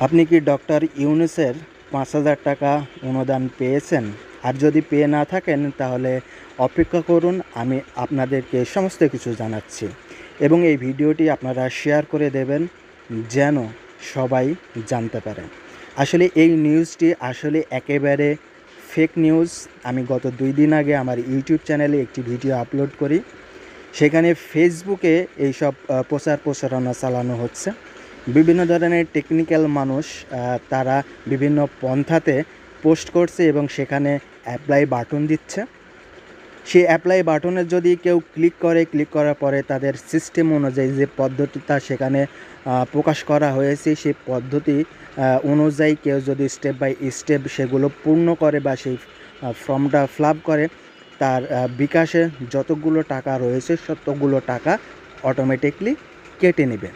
আপনি কি ডক্টর ইউনূসের ৫,০০০ টাকা অনুদান পেয়েছেন? আর যদি পেয়ে না থাকেন তাহলে অপেক্ষা করুন, আমি আপনাদেরকে সমস্ত কিছু জানাচ্ছি এবং এই ভিডিওটি আপনারা শেয়ার করে দেবেন যেন সবাই জানতে পারে। আসলে এই নিউজটি আসলে একেবারে ফেক নিউজ। আমি গত ২ দিন আগে আমার ইউটিউব চ্যানেলে একটি ভিডিও আপলোড করি। সেখানে ফেসবুকে এইসব প্রচার প্রচারণা চালানো হচ্ছে। বিভিন্ন ধরনের টেকনিক্যাল মানুষ তারা বিভিন্ন পন্থাতে পোস্ট করছে এবং সেখানে অ্যাপ্লাই বাটন দিচ্ছে। সেই অ্যাপ্লাই বাটনে যদি কেউ ক্লিক করার পরে তাদের সিস্টেম অনুযায়ী যে পদ্ধতিটা সেখানে প্রকাশ করা হয়েছে, সেই পদ্ধতি অনুযায়ী কেউ যদি স্টেপ বাই স্টেপ সেগুলো পূর্ণ করে বা সেই ফর্মটা ফিল আপ করে, তার বিকাশে যতগুলো টাকা রয়েছে ততগুলো টাকা অটোমেটিকলি কেটে নেবে।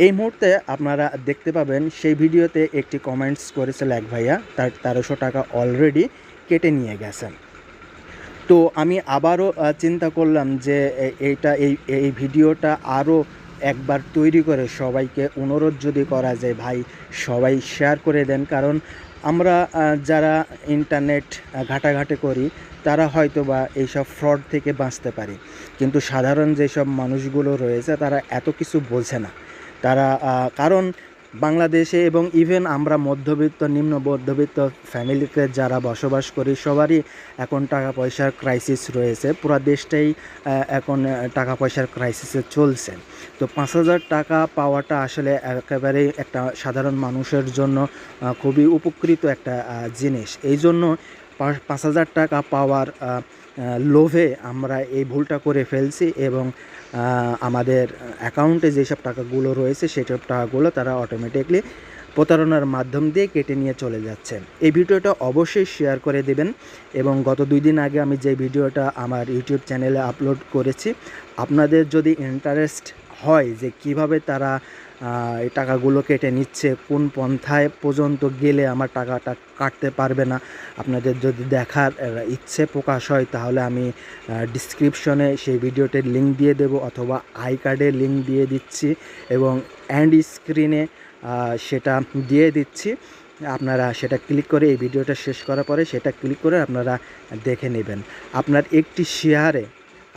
এই মুহূর্তে আপনারা দেখতে পাবেন সেই ভিডিওতে একটি কমেন্টস করেছিল এক ভাইয়া, তার ১৩০০ টাকা অলরেডি কেটে নিয়ে গেছেন। তো আমি আবারও চিন্তা করলাম যে এই ভিডিওটা আরও একবার তৈরি করে সবাইকে অনুরোধ যদি করা যায়, ভাই সবাই শেয়ার করে দেন। কারণ আমরা যারা ইন্টারনেট ঘাটাঘাটি করি তারা হয়তোবা এইসব ফ্রড থেকে বাঁচতে পারি, কিন্তু সাধারণ যেসব মানুষগুলো রয়েছে তারা এত কিছু বোঝে না। তারা কারণ বাংলাদেশে এবং ইভেন আমরা মধ্যবিত্ত নিম্ন মধ্যবিত্ত ফ্যামিলিতে যারা বসবাস করি সবারই এখন টাকা পয়সার ক্রাইসিস রয়েছে। পুরো দেশটাই এখন টাকা পয়সার ক্রাইসিসে চলছে। তো ৫,০০০ টাকা পাওয়াটা আসলে একেবারেই একটা সাধারণ মানুষের জন্য খুবই উপকৃত একটা জিনিস। এই জন্য ৫,০০০ টাকা পাওয়ার লোভে আমরা এই ভুলটা করে ফেলছি এবং আমাদের অ্যাকাউন্টে যেসব টাকাগুলো রয়েছে সেসব টাকাগুলো তারা অটোমেটিকলি প্রতারণার মাধ্যম দিয়ে কেটে নিয়ে চলে যাচ্ছে। এই ভিডিওটা অবশ্যই শেয়ার করে দেবেন এবং গত ২ দিন আগে আমি যে ভিডিওটা আমার ইউটিউব চ্যানেলে আপলোড করেছি, আপনাদের যদি ইন্টারেস্ট হয় যে কিভাবে তারা এই টাকাগুলো কেটে নিচ্ছে, কোন পন্থায় পর্যন্ত গেলে আমার টাকাটা কাটতে পারবে না, আপনাদের যদি দেখার ইচ্ছে প্রকাশ হয় তাহলে আমি ডিসক্রিপশনে সেই ভিডিওটির লিঙ্ক দিয়ে দেব অথবা আই কার্ডের লিঙ্ক দিয়ে দিচ্ছি এবং এন্ড স্ক্রিনে সেটা দিয়ে দিচ্ছি। আপনারা সেটা ক্লিক করে এই ভিডিওটা শেষ করার পরে সেটা ক্লিক করে আপনারা দেখে নেবেন। আপনার একটি শেয়ারে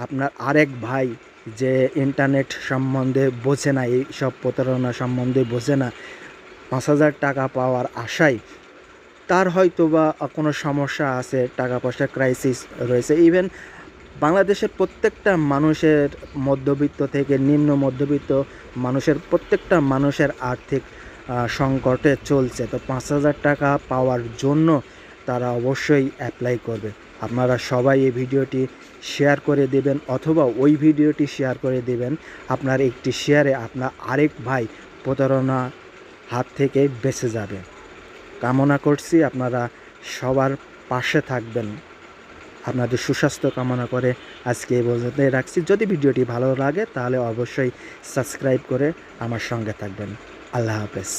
আপনার আরেক ভাই যে ইন্টারনেট সম্বন্ধে বোঝে না, এইসব প্রতারণা সম্বন্ধে বোঝে না, ৫,০০০ টাকা পাওয়ার আশায় তার হয়তোবা কোনো সমস্যা আছে, টাকা পয়সার ক্রাইসিস রয়েছে। ইভেন বাংলাদেশের প্রত্যেকটা মানুষের মধ্যবিত্ত থেকে নিম্ন মধ্যবিত্ত মানুষের প্রত্যেকটা মানুষের আর্থিক সংকটে চলছে। তো ৫,০০০ টাকা পাওয়ার জন্য তারা অবশ্যই অ্যাপ্লাই করবে। আপনারা সবাই এই ভিডিওটি শেয়ার করে দেবেন অথবা ওই ভিডিওটি শেয়ার করে দেবেন। আপনার একটি শেয়ারে আপনার আরেক ভাই প্রতারণা হাত থেকে বেঁচে যাবে। কামনা করছি আপনারা সবার পাশে থাকবেন। আপনাদের সুস্বাস্থ্য কামনা করে আজকে এই পর্যন্ত রাখছি। যদি ভিডিওটি ভালো লাগে তাহলে অবশ্যই সাবস্ক্রাইব করে আমার সঙ্গে থাকবেন। আল্লাহ হাফেজ।